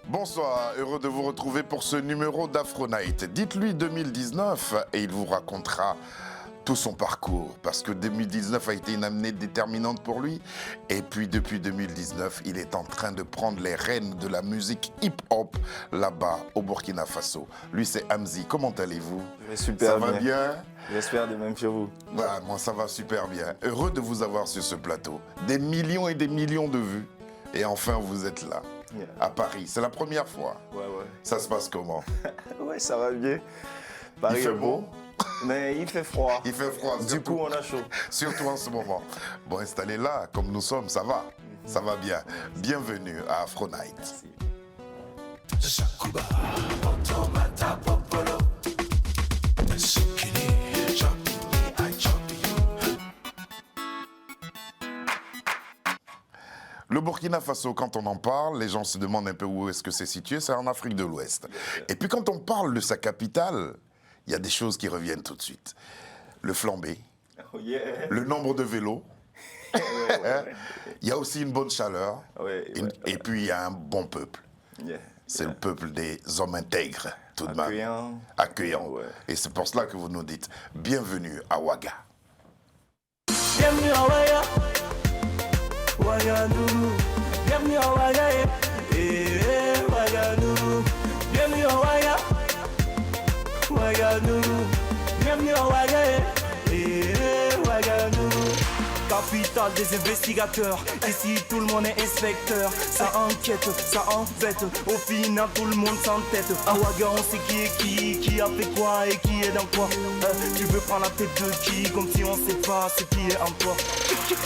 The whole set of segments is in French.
Bonsoir, heureux de vous retrouver pour ce numéro d'Afro Night. Dites-lui 2019 et il vous racontera tout son parcours, parce que 2019 a été une année déterminante pour lui. Et puis depuis 2019, il est en train de prendre les rênes de la musique hip-hop là-bas au Burkina Faso. Lui, c'est Hamzi. Comment allez-vous? Je vais super bien. Ça va bien? J'espère de même chez vous. Voilà, moi, ça va super bien. Heureux de vous avoir sur ce plateau. Des millions et des millions de vues. Et enfin, vous êtes là, à Paris. C'est la première fois. Ouais. Ça se passe comment? Ouais, ça va bien. Paris Il fait beau? Mais il fait froid. Il fait froid. Du coup, on a chaud. Surtout en ce moment. Bon, installez là, comme nous sommes, ça va. Ça va bien. Bienvenue à Afro Night. Merci. Le Burkina Faso, quand on en parle, les gens se demandent un peu où est-ce que c'est situé. C'est en Afrique de l'Ouest. Et puis quand on parle de sa capitale, il y a des choses qui reviennent tout de suite. Le flambé, le nombre de vélos. Il y a aussi une bonne chaleur. Et puis il y a un bon peuple. C'est le peuple des hommes intègres, tout de même. Accueillant. Et c'est pour cela que vous nous dites bienvenue à Ouaga. Bienvenue à Ouaga. Ouagadougou, bienvenue à Ouaga, Ouagadougou, bienvenue à Ouaga, Ouagadougou, bienvenue à Ouaga, Ouagadougou. Capitale des investigateurs, ici tout le monde est inspecteur. Ça enquête, ça embête, au final tout le monde s'entête. À Ouaga on sait qui a fait quoi et qui est dans quoi. Tu veux prendre la tête de qui, comme si on sait pas ce qui est en toi.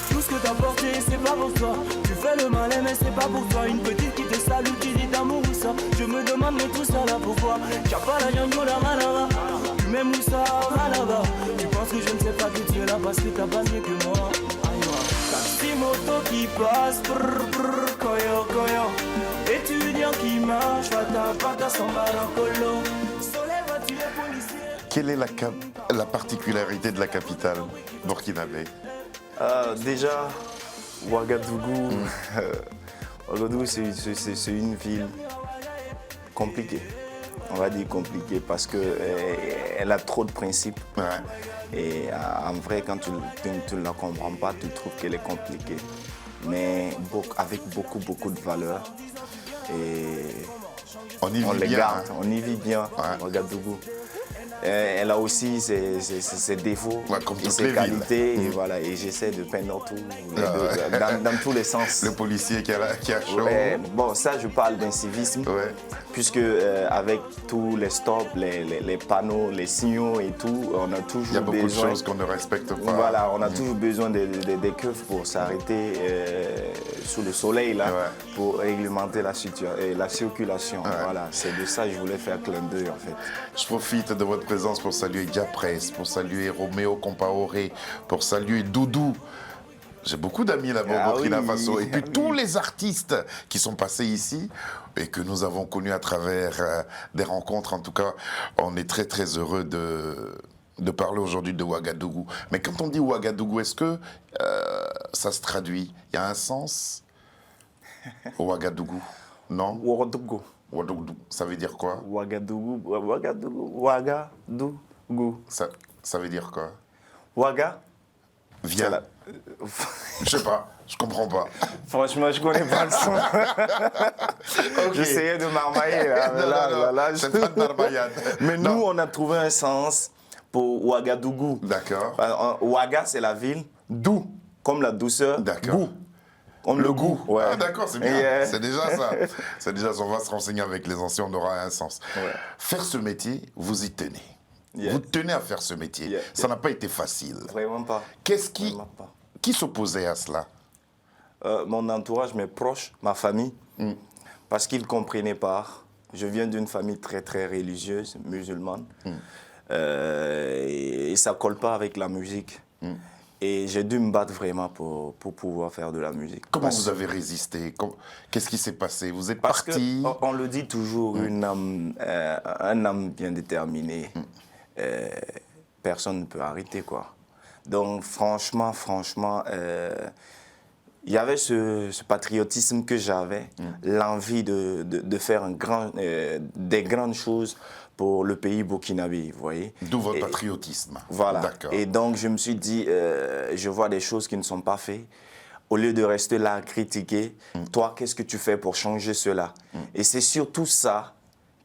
Tout ce que t'as porté c'est pas pour toi. Tu fais le malin mais c'est pas pour toi. Une petite qui te salue, qui dit d'amour ou ça. Je me demande mais tout ça là pourquoi. T'as pas la yango la malava. Tu m'aimes où ça malava. Tu penses que je ne sais pas que tu es là parce que t'as pas mieux que moi. Taxi moto qui passe, brr, brr, coyo, coyo. Étudiant qui marche, pata, sans colo. Soleil, voiture, policier. Quelle est la particularité de la capitale burkinabé? Déjà, Ouagadougou, Ouagadougou c'est une ville compliquée. On va dire compliquée parce qu'elle a trop de principes. Ouais. Et en vrai, quand tu ne la comprends pas, tu trouves qu'elle est compliquée. Mais avec beaucoup de valeurs. Et on les garde, on y vit bien, Ouagadougou. Elle a aussi ses défauts et ses qualités. Et voilà, et j'essaie de peindre tout, dans tous les sens. Le policier qui a chaud. Bon, ça, je parle d'incivisme. Puisque avec tous les stops, les panneaux, les signaux et tout, on a toujours besoin... Il y a beaucoup de choses qu'on ne respecte pas. Voilà, on a toujours besoin des keufs pour s'arrêter sous le soleil là, pour réglementer la circulation. Voilà, c'est de ça que je voulais faire clin d'œil en fait. Je profite de votre présence pour saluer Diapresse, pour saluer Roméo Compaoré, pour saluer Doudou. J'ai beaucoup d'amis là-bas au Burkina Faso. Et puis tous les artistes qui sont passés ici et que nous avons connus à travers des rencontres. En tout cas, on est très heureux de parler aujourd'hui de Ouagadougou. Mais quand on dit Ouagadougou, est-ce que ça se traduit? Il y a un sens? Ouagadougou, non? Ouagadougou. Ouagadougou, ça veut dire quoi? Ouagadougou. Ça veut dire quoi? Ouaga. Viens. Je sais pas, je comprends pas. Franchement, je connais pas le son. J'essayais de marmailler là. C'est pas de marmaillade. Mais nous, on a trouvé un sens pour Ouagadougou. D'accord. Ouaga, c'est la ville. Dou, comme la douceur. D'accord. Goût. Comme le goût. Ouais. Ah, d'accord, c'est bien. C'est déjà ça. C'est déjà ça. On va se renseigner avec les anciens, on aura un sens. Faire ce métier, vous y tenez. Vous tenez à faire ce métier. Ça n'a pas été facile. Vraiment pas. Qui s'opposait à cela? Mon entourage, mes proches, ma famille. Parce qu'ils ne comprenaient pas. Je viens d'une famille très religieuse, musulmane. Et ça ne colle pas avec la musique. Et j'ai dû me battre vraiment pour pouvoir faire de la musique. Comment vous avez résisté? Qu'est-ce qui s'est passé? Vous êtes Parce parti? On le dit toujours, un âme bien déterminée. Personne ne peut arrêter, quoi. Donc, franchement, il y avait ce patriotisme que j'avais, l'envie de faire des grandes choses pour le pays burkinabé, vous voyez. D'où votre patriotisme. Voilà. D'accord. Et donc, je me suis dit, je vois des choses qui ne sont pas faites. Au lieu de rester là à critiquer, toi, qu'est-ce que tu fais pour changer cela? Et c'est surtout ça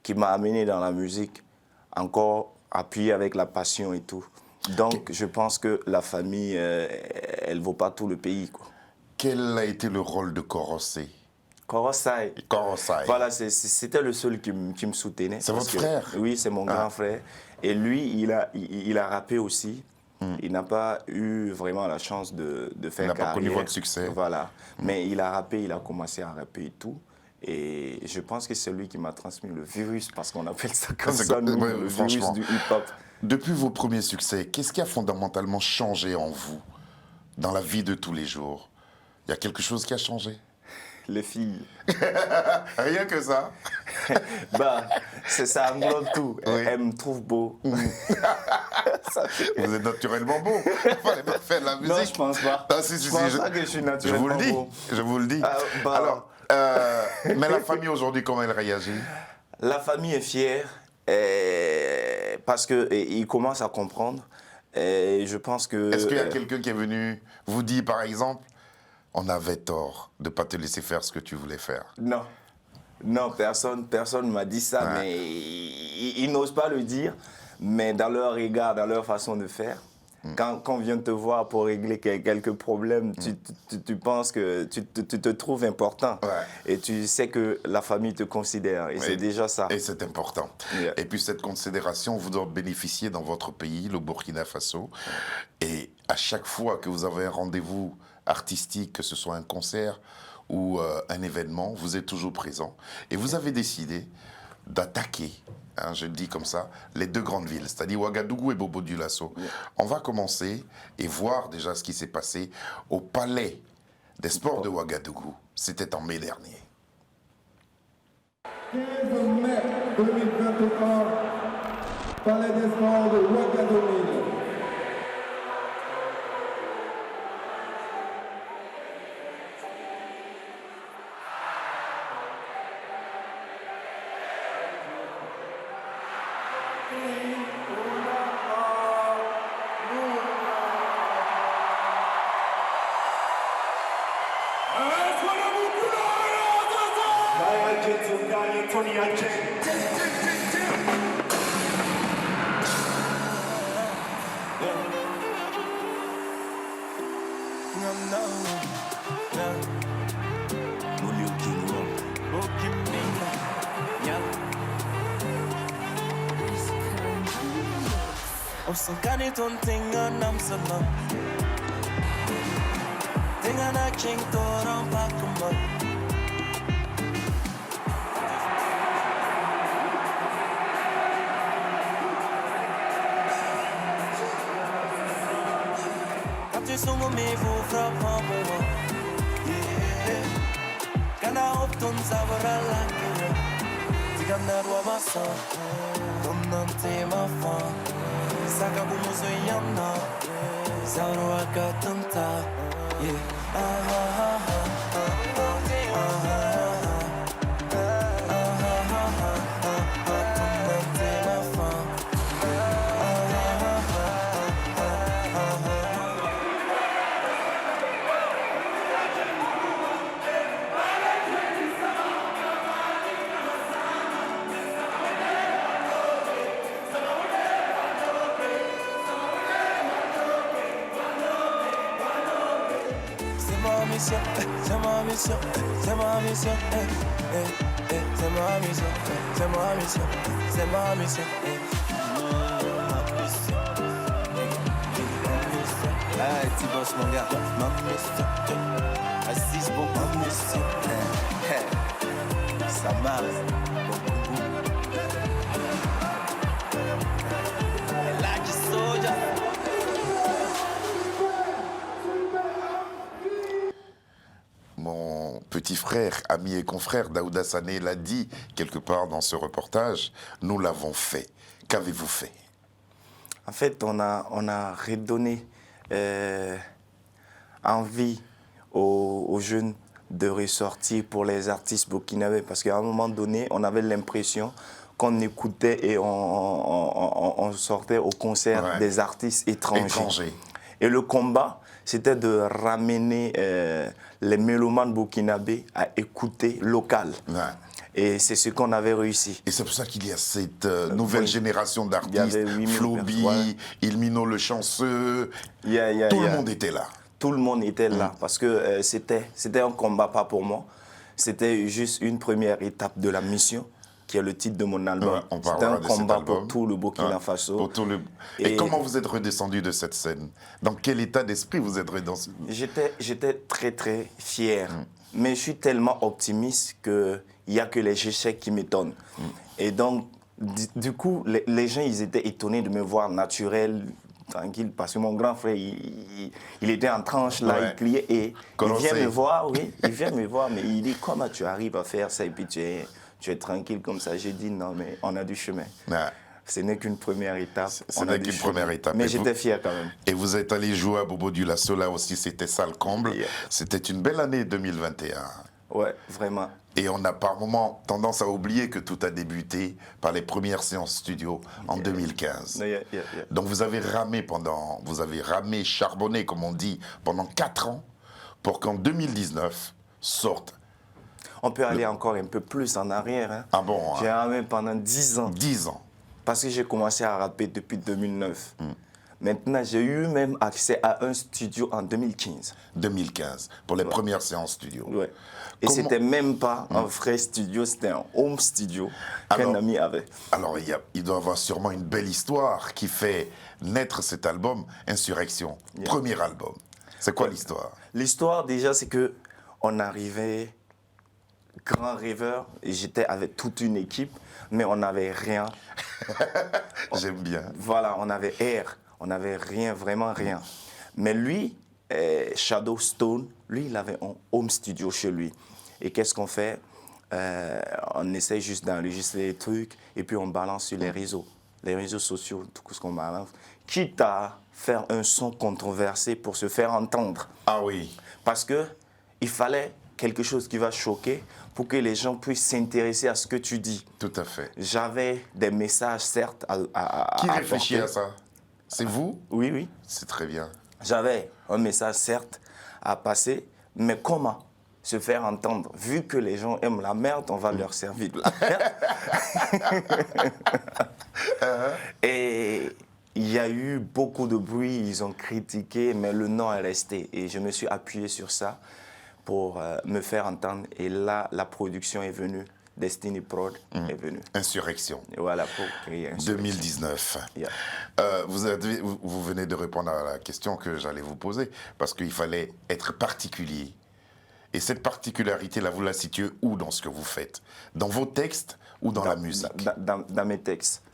qui m'a amené dans la musique, encore appuyé avec la passion et tout. Donc, je pense que la famille, elle ne vaut pas tout le pays, quoi. Quel a été le rôle de Korosé? Korosai. Korosai. Voilà, c'était le seul qui me soutenait. C'est votre frère? Oui, c'est mon grand frère. Et lui, il a rappé aussi. Il n'a pas eu vraiment la chance de faire carrière. Il n'a pas connu votre succès. Voilà. Mais il a rappé, il a commencé à rapper et tout. Et je pense que c'est lui qui m'a transmis le virus, parce qu'on appelle ça comme ça, nous, le virus du hip-hop. Depuis vos premiers succès, qu'est-ce qui a fondamentalement changé en vous, dans la vie de tous les jours? Il y a quelque chose qui a changé? Les filles. Rien que ça? Ça englobe tout. Oui. Elle me trouve beau. Vous êtes naturellement beau. Il fallait pas faire de la musique. Non, je pense pas. Ah, si, je pense pas que je suis naturellement beau. Je vous le dis. Alors, mais la famille aujourd'hui, comment elle réagit? La famille est fière parce qu'ils commencent à comprendre. Et je pense que... Est-ce qu'il y a quelqu'un qui est venu vous dire, par exemple, on avait tort de ne pas te laisser faire ce que tu voulais faire? Non. Non, personne ne m'a dit ça, mais ils n'osent pas le dire. Mais dans leur regard, dans leur façon de faire, quand on vient te voir pour régler quelques problèmes, tu penses que tu te trouves important. Ouais. Et tu sais que la famille te considère. Et c'est déjà ça. Et c'est important. Yeah. Et puis cette considération, vous doit bénéficier dans votre pays, le Burkina Faso. Et à chaque fois que vous avez un rendez-vous artistique, que ce soit un concert ou un événement, vous êtes toujours présent. Et vous avez décidé d'attaquer, je le dis comme ça, les deux grandes villes, c'est-à-dire Ouagadougou et Bobo-Dioulasso. Yeah. On va commencer et voir déjà ce qui s'est passé au Palais des Sports de Ouagadougou. C'était en mai dernier. 15 mai 2023, Palais des Sports de Ouagadougou. Osakani ton tinga nam salam Tinga na king toran pakuma Kati songo me vo frappa boa Kana opton savara lakira Tigana rua basa Tonante ma fa Saka bumuzo yamna Zauro akatanta C'est ma mission, c'est ma mission, c'est ma mission, c'est ma mission, c'est ma mission, Ah, petit boss mon gars, ma mission, assise pour ma mission, ça marche, like a soldier. Mon petit frère, ami et confrère Daouda Sané l'a dit quelque part dans ce reportage, nous l'avons fait. Qu'avez-vous fait? En fait, on a redonné envie aux jeunes de ressortir pour les artistes burkinabés. Parce qu'à un moment donné, on avait l'impression qu'on écoutait et on sortait au concert des artistes étrangers. Et le combat, c'était de ramener les mélomanes burkinabés à écouter local. Et c'est ce qu'on avait réussi. Et c'est pour ça qu'il y a cette nouvelle génération d'artistes, Floby, Ilmino le chanceux, tout le monde était là. Tout le monde était là, parce que c'était un combat pas pour moi. C'était juste une première étape de la mission, qui est le titre de mon album. C'était un combat pour tout le Burkina Faso. Et comment vous êtes redescendu de cette scène? Dans quel état d'esprit vous êtes redescendu? J'étais très très fier, mais je suis tellement optimiste qu'il n'y a que les échecs qui m'étonnent. Et donc, du coup, les gens, ils étaient étonnés de me voir naturel, tranquille, parce que mon grand frère, il était en tranche là, il criait et il vient me voir, il vient me voir, mais il dit comment tu arrives à faire ça et puis tu es tranquille comme ça. J'ai dit non, mais on a du chemin. Ce n'est qu'une première étape. Ce n'est qu'une première étape. Mais j'étais fier quand même. Et vous êtes allé jouer à Bobo Dioulasso, là aussi, c'était ça le comble. C'était une belle année 2021. Ouais, vraiment. Et on a par moments tendance à oublier que tout a débuté par les premières séances studio en 2015. Donc vous avez ramé, charbonné, comme on dit, pendant 4 ans pour qu'en 2019 sorte. On peut aller encore un peu plus en arrière. Hein. Ah bon? J'ai ramé pendant 10 ans. 10 ans. Parce que j'ai commencé à rapper depuis 2009. Maintenant, j'ai eu même accès à un studio en 2015. 2015, pour les premières séances studio. Et c'était même pas un vrai studio, c'était un home studio qu'un ami avait. Alors, il doit y avoir sûrement une belle histoire qui fait naître cet album, Insurrection, premier album. C'est quoi l'histoire? L'histoire, déjà, c'est que on arrivait grand rêveur, et j'étais avec toute une équipe, mais on n'avait rien. J'aime bien. Voilà, on avait on n'avait rien, vraiment rien. Mais lui, Shadow Stone, lui, il avait un home studio chez lui. Et qu'est-ce qu'on fait? On essaie juste d'enregistrer les trucs et puis on balance sur les réseaux sociaux, tout ce qu'on balance. Quitte à faire un son controversé pour se faire entendre. Ah oui. Parce qu'il fallait quelque chose qui va choquer pour que les gens puissent s'intéresser à ce que tu dis. Tout à fait. J'avais des messages, certes, Qui réfléchit à ça? C'est vous? Oui, oui. C'est très bien. J'avais un message, certes, à passer, mais comment se faire entendre? Vu que les gens aiment la merde, on va leur servir de la merde. Et il y a eu beaucoup de bruit, ils ont critiqué, mais le nom est resté. Et je me suis appuyé sur ça pour me faire entendre. Et là, la production est venue. Destiny Prod est venu. Insurrection. Et voilà, pour créer Insurrection. 2019. Vous venez de répondre à la question que j'allais vous poser, parce qu'il fallait être particulier. Et cette particularité-là, vous la situez où dans ce que vous faites? Dans vos textes ou dans la musique? Dans mes textes.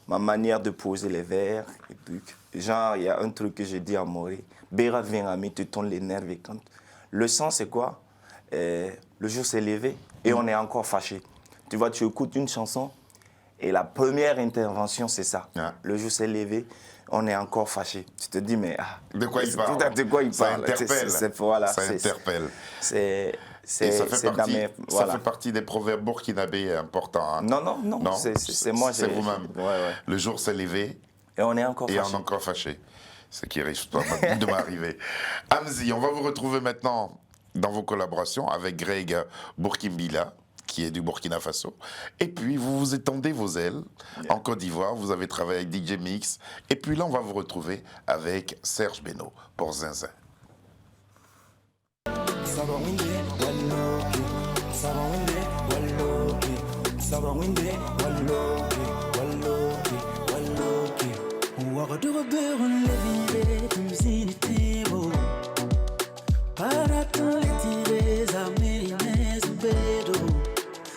Ma manière de poser les vers. Et puis, genre, il y a un truc que j'ai dit à Moré. Béra vient à me te tourne les nerfs. Et quand... Le sens, c'est quoi? Le jour s'est levé et on est encore fâché. Tu vois, tu écoutes une chanson et la première intervention, c'est ça. Le jour s'est levé, on est encore fâché. Tu te dis, mais... de quoi il parle? De quoi il parle? Ça interpelle. Ça interpelle. Ça fait partie des proverbes burkinabés importants. Hein. Non, c'est moi. C'est vous-même. Le jour s'est levé et on est encore fâché. Et on est encore fâché. Ce qui risque de m'arriver. Amzi, on va vous retrouver maintenant dans vos collaborations avec Greg Bourkimbila, qui est du Burkina Faso. Et puis, vous vous étendez vos ailes en Côte d'Ivoire. Vous avez travaillé avec DJ Mix. Et puis là, on va vous retrouver avec Serge Beno pour Zinzin.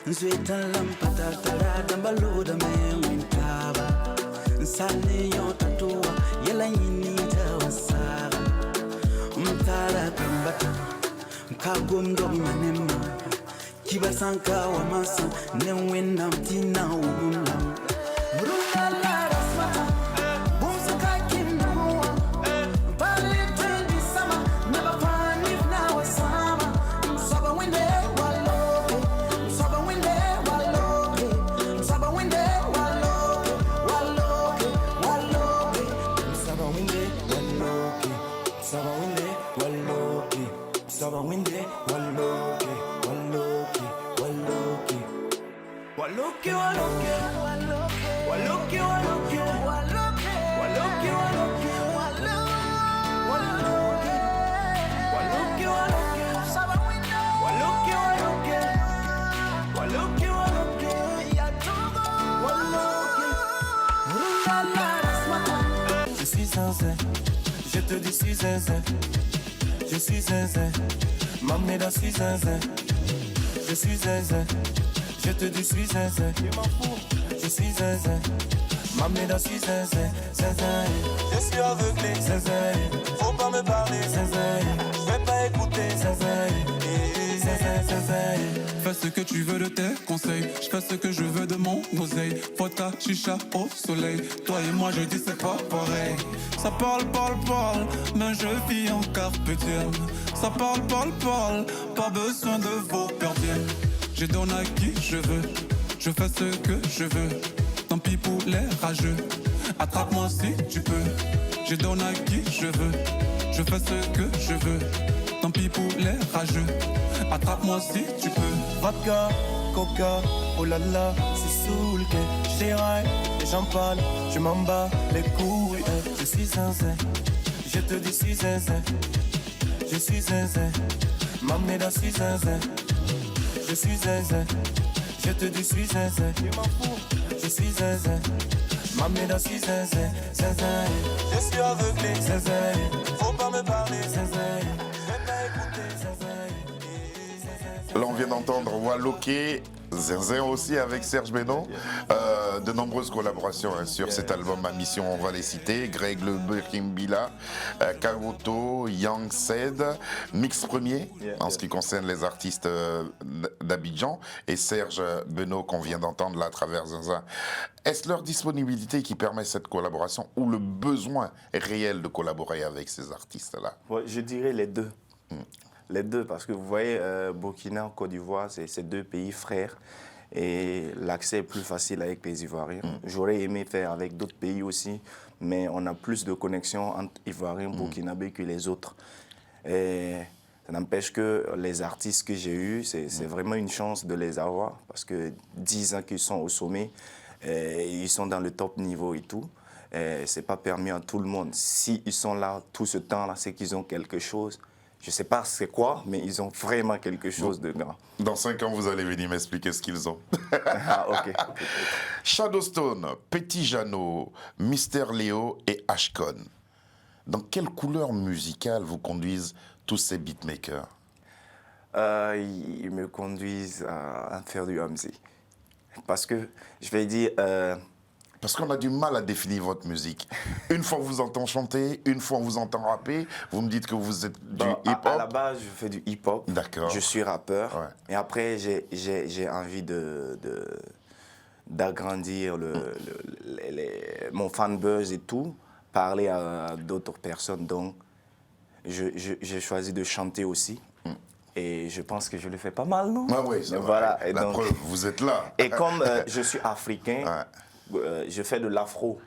Nzweta lampata talada mbaloda mewintaba Nsane yotatua yela yinita wasara Mtara kambata Mkagondo manema Kibasanka wa masa Newena mtina umuna Mruna la rasmata Bumsaka kimnua Pali twendi sama Never find if now Waloke, waloke, waloke, waloke, waloke, waloke, waloke, waloke, waloke, waloke, waloke, waloke, yatogo, waloke. Je suis zinzin, je te dis suis zinzin, je suis zinzin, Mameda suis zinzin, je suis zinzin. Je te dis, suis zinzin, je suis zinzin, Mameda suis zinzin, zinzin. Je suis aveuglé, zinzin, faut pas me parler, zinzin. Je vais pas écouter, zinzin, zinzin, zinzin. Fais ce que tu veux de tes conseils, je fais ce que je veux de mon oseille. Fota, chicha au soleil, toi et moi je dis c'est pas pareil. Ça parle, mais je vis en carpe diem. Ça parle, pas besoin de vos perdiennes. Je donne à qui je veux, je fais ce que je veux. Tant pis pour les rageux, attrape-moi si tu peux. Je donne à qui je veux, je fais ce que je veux. Tant pis pour les rageux, attrape-moi si tu peux. Vodka, coca, oh là là, c'est sous le quai. J'déraille, et j'en parle, je m'en bats les couilles. Je suis zinzin, je te dis suis zinzin, je suis zinzin, Mameda suis zinzin. Je suis zinzin, je te dis suis zinzin, je suis zinzin, Mameda suis zinzin, zinzin. Je suis aveuglé, zinzin, faut pas me parler, zinzin. Je vais pas écouter, zinzin. Là, on vient d'entendre Waloke, zinzin aussi avec Serge Beno. De nombreuses collaborations sur cet album, Ma Mission, on va les citer. Greg Le Berkimbila, Kagoto, Young Sed, Mix Premier, en ce qui concerne les artistes d'Abidjan, et Serge Beno qu'on vient d'entendre là à travers Zinzin. Est-ce leur disponibilité qui permet cette collaboration ou le besoin réel de collaborer avec ces artistes-là? Ouais, je dirais les deux. Les deux, parce que vous voyez, Burkina, Côte d'Ivoire, c'est deux pays frères. Et l'accès est plus facile avec les Ivoiriens. J'aurais aimé faire avec d'autres pays aussi, mais on a plus de connexions entre Ivoiriens et Burkinabés que les autres. Et ça n'empêche que les artistes que j'ai eus, c'est vraiment une chance de les avoir, parce que 10 ans qu'ils sont au sommet, ils sont dans le top niveau et tout. C'est pas permis à tout le monde. S'ils sont là tout ce temps-là, c'est qu'ils ont quelque chose. Je ne sais pas c'est quoi, mais ils ont vraiment quelque chose de grand. Dans 5 ans, vous allez venir m'expliquer ce qu'ils ont. Ah, ok. Shadowstone, Petit Jeannot, Mister Léo et Ashcon. Dans quelle couleur musicale vous conduisent tous ces beatmakers? Ils me conduisent à faire du Hamzi. Parce que, je vais dire... Parce qu'on a du mal à définir votre musique. Une fois on vous entend chanter, une fois on vous entend rapper, vous me dites que vous êtes du hip-hop. À la base, je fais du hip-hop. D'accord. Je suis rappeur. Ouais. Et après, j'ai envie d'agrandir mon fanbuzz et tout, parler à d'autres personnes. Donc, j'ai choisi de chanter aussi. Et je pense que je le fais pas mal, non? Ah oui, ça voilà. va. La preuve, vous êtes là. Et comme je suis africain, je fais de l'afro.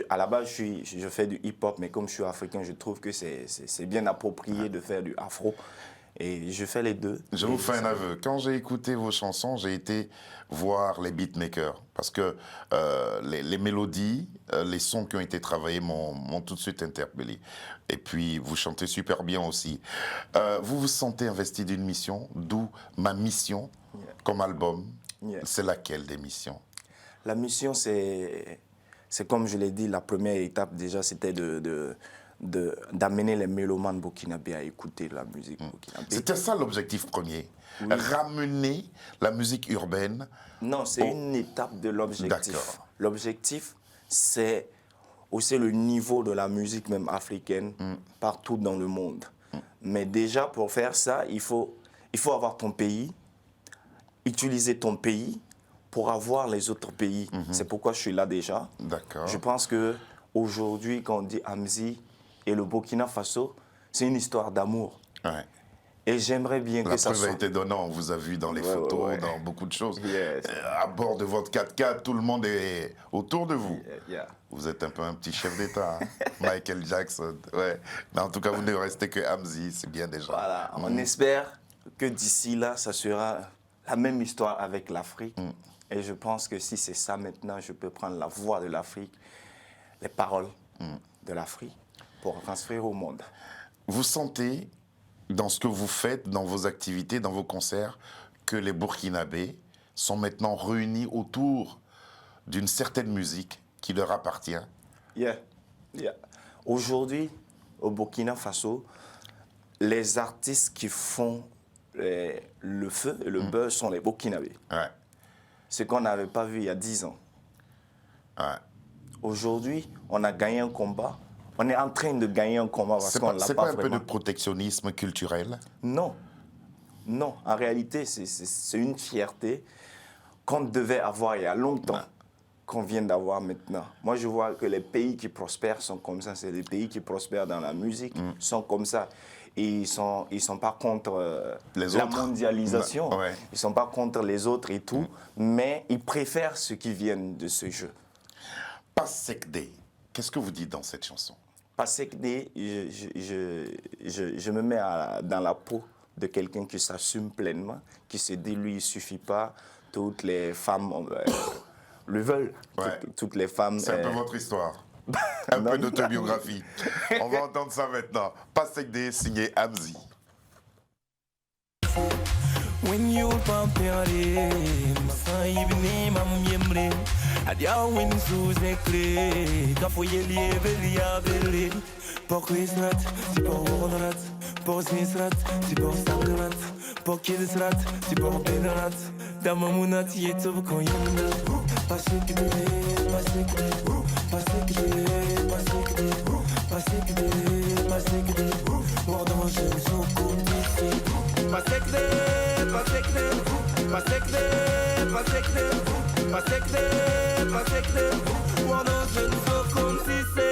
À la base, je fais du hip-hop, mais comme je suis africain, je trouve que c'est bien approprié de faire du afro. Et je fais les deux. Je vous fais un aveu. Quand j'ai écouté vos chansons, j'ai été voir les beatmakers. Parce que les mélodies, les sons qui ont été travaillés m'ont tout de suite interpellé. Et puis, vous chantez super bien aussi. Vous vous sentez investi d'une mission, d'où Ma Mission comme album. C'est laquelle des missions? La mission, c'est comme je l'ai dit, la première étape déjà, c'était d'amener les mélomanes burkinabés à écouter la musique burkinabé. C'était ça l'objectif premier, ramener la musique urbaine. Non, c'est une étape de l'objectif. D'accord. L'objectif, c'est aussi le niveau de la musique même africaine partout dans le monde. Mais déjà, pour faire ça, il faut avoir ton pays, utiliser ton pays pour avoir les autres pays. C'est pourquoi je suis là déjà. D'accord. Je pense qu'aujourd'hui, quand on dit Hamzi et le Burkina Faso, c'est une histoire d'amour. Ouais. Et j'aimerais bien que ça La preuve soit... a été donnant, on vous a vu dans les photos, dans beaucoup de choses. Yes. À bord de votre 4x4, tout le monde est autour de vous. Yeah. Vous êtes un peu un petit chef d'État, hein. Michael Jackson. Ouais. Mais en tout cas, vous ne restez que Hamzi, c'est bien déjà. Voilà, on espère que d'ici là, ça sera la même histoire avec l'Afrique. Et je pense que si c'est ça maintenant, je peux prendre la voix de l'Afrique, les paroles de l'Afrique pour transférer au monde. Vous sentez, dans ce que vous faites, dans vos activités, dans vos concerts, que les Burkinabés sont maintenant réunis autour d'une certaine musique qui leur appartient? Yeah. Aujourd'hui, au Burkina Faso, les artistes qui font le feu et le buzz sont les Burkinabés. Ouais. Ce qu'on n'avait pas vu il y a 10 ans. Ouais. Aujourd'hui, on a gagné un combat. On est en train de gagner un combat parce qu'on l'a pas C'est pas un vraiment. peu de protectionnisme culturel? Non. Non. En réalité, c'est une fierté qu'on devait avoir il y a longtemps, qu'on vient d'avoir maintenant. Moi, je vois que les pays qui prospèrent sont comme ça. C'est les pays qui prospèrent dans la musique, sont comme ça. Et ils sont pas contre la mondialisation. Ouais. Ils sont pas contre les autres et tout. Mais ils préfèrent ceux qui viennent de ce jeu. Pasekde, qu'est-ce que vous dites dans cette chanson? Pasekde, je me mets dans la peau de quelqu'un qui s'assume pleinement, qui se dit, lui, il ne suffit pas. Toutes les femmes le veulent. Ouais. Toutes les femmes... C'est un peu votre histoire. Un peu d'autobiographie. On va entendre ça maintenant. Pasekde, signé Amzi. When you pampere, sa ibni mam yemre. Adia win suze kle, kafo yeli belia bele. Pour Christrat, si pour Wonrat, pour Sisrat, si pour Sangrat, pour Kidisrat, si pour Benrat. Damamunat yetub koyenda. Pasekde, pasekde, pasekde, pasekde, pasekde, pasekde. Wordon je so kundisi. Pasekde, pasekde, pasekde, pasekde, pasekde, pasekde. Wordon je so kundisi.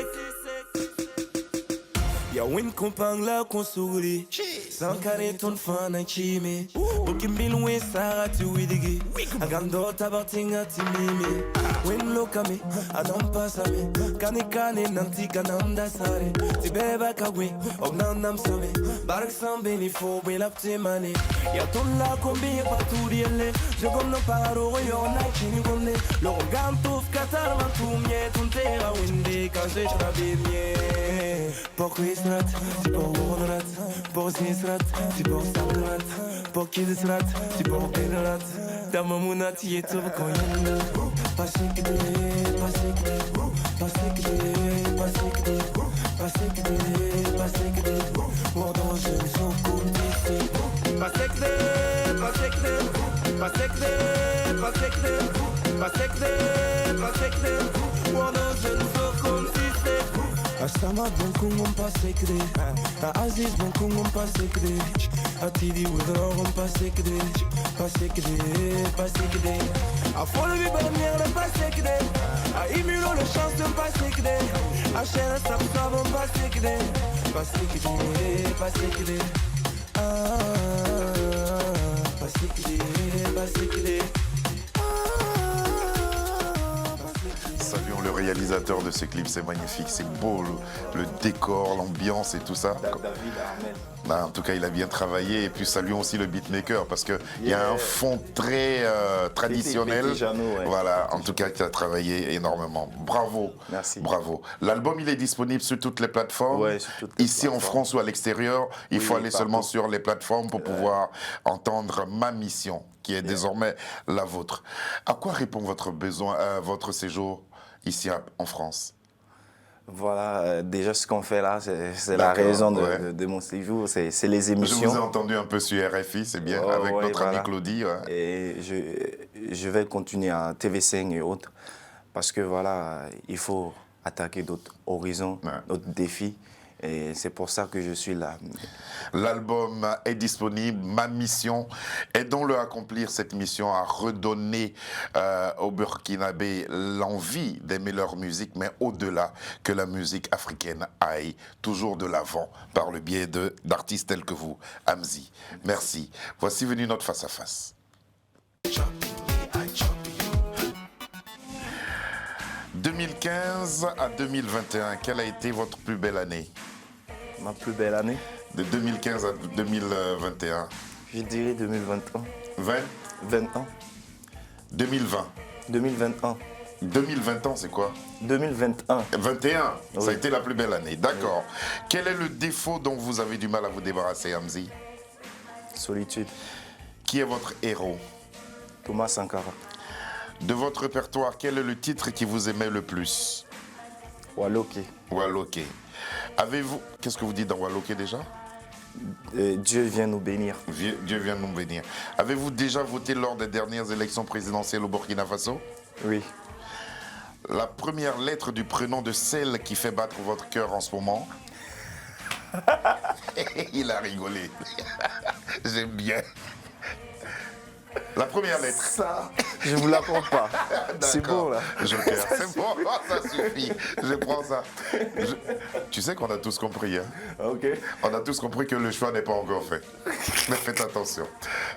Ya win kompang la konsuri Sankare ton fana chime Bukim bilwe sarati widigi Agando tabatinga timime Win lokame Adam pasame Kane nanti kananda sare Tibeba kawe Ognandam same Barak sambe ni fo Belapte mane Ya ton la kombi paturiele Je gom no paro yo na chini gonde Lo gantouf katar mantumye Tuntera winde Kaze shrabimye Pourquoi si pour Wonrat, pour Sisrat, si pour Sangrat, pour Kidisrat, si pour Benrat. Damamunat yetub koyenda. Pasekde, pasekde, pasekde, pasekde, pasekde, pasekde. Wordon je so kundisi. Pasekde, pasekde, pasekde, pasekde, pasekde, pasekde. Wordon je so kundisi. Asama bon kungum pasekde, Aziz bon kungum pasekde, Atidi wudro pasekde, pasekde, pasekde. A folle vi bamier le pasekde, a imulo le chance de pasekde, a cher sa bon pasekde, pasekde, pasekde. Pasekde, pasekde. Saluons le réalisateur de ce clip, c'est magnifique, c'est beau, le décor, l'ambiance et tout ça. David Armel. En tout cas, il a bien travaillé. Et puis saluons aussi le beatmaker parce qu'il y a un fond très traditionnel. Petit Jeannot, ouais. Voilà, en tout cas, qui a travaillé énormément. Bravo. Merci. Bravo. L'album, il est disponible sur toutes les plateformes. Ouais, sur toutes les Ici en plateformes. France ou à l'extérieur, il faut aller partout. seulement sur les plateformes pour pouvoir entendre Ma Mission, qui est désormais la vôtre. À quoi répond votre besoin, votre séjour ici en France? Voilà, déjà ce qu'on fait là, c'est la raison de mon séjour, c'est les émissions. Je vous ai entendu un peu sur RFI, c'est bien, avec notre ami Claudie. Ouais. Et je vais continuer à TV5 et autres, parce que voilà, il faut attaquer d'autres horizons, d'autres défis. Et c'est pour ça que je suis là. L'album est disponible, Ma Mission. Aidons-le à accomplir cette mission, à redonner aux Burkinabés l'envie d'aimer leur musique, mais au-delà, que la musique africaine aille toujours de l'avant par le biais d'artistes tels que vous, Amzi. Merci. Voici venu notre face-à-face. 2015 à 2021, quelle a été votre plus belle année? Ma plus belle année? De 2015 à 2021. Je dirais 2023. 20 21. 2020. 2021. 2020 ans, c'est quoi? 2021. 21, oui. Ça a été la plus belle année, d'accord. Oui. Quel est le défaut dont vous avez du mal à vous débarrasser, Hamzy? Solitude. Qui est votre héros? Thomas Sankara. De votre répertoire, quel est le titre qui vous aimait le plus? Waloké. Waloké. Avez-vous... Qu'est-ce que vous dites dans Waloké déjà? Dieu vient nous bénir. Dieu vient nous bénir. Avez-vous déjà voté lors des dernières élections présidentielles au Burkina Faso? Oui. La première lettre du prénom de celle qui fait battre votre cœur en ce moment? Il a rigolé. J'aime bien. La première lettre. Ça, je vous la prends pas. C'est beau là. Joker, c'est bon, ça suffit. Je prends ça. Tu sais qu'on a tous compris. Hein? Ok. On a tous compris que le choix n'est pas encore fait. Mais faites attention.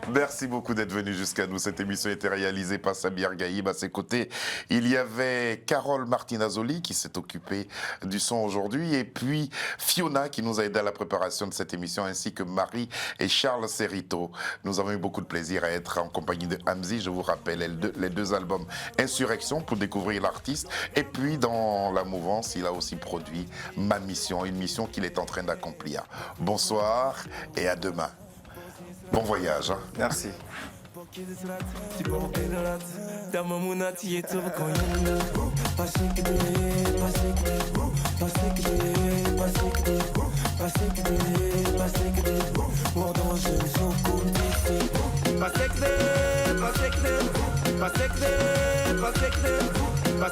Merci beaucoup d'être venu jusqu'à nous. Cette émission a été réalisée par Samir Gaïb. À ses côtés, il y avait Carole Martinazoli qui s'est occupée du son aujourd'hui. Et puis Fiona qui nous a aidé à la préparation de cette émission, ainsi que Marie et Charles Serrito. Nous avons eu beaucoup de plaisir à être en compagnie de Hamzy. Je vous rappelle les deux albums Insurrection pour découvrir l'artiste. Et puis dans la mouvance, il a aussi produit Ma Mission, une mission qu'il est en train d'accomplir. Bonsoir et à demain. Bon voyage. Hein. Merci. Pas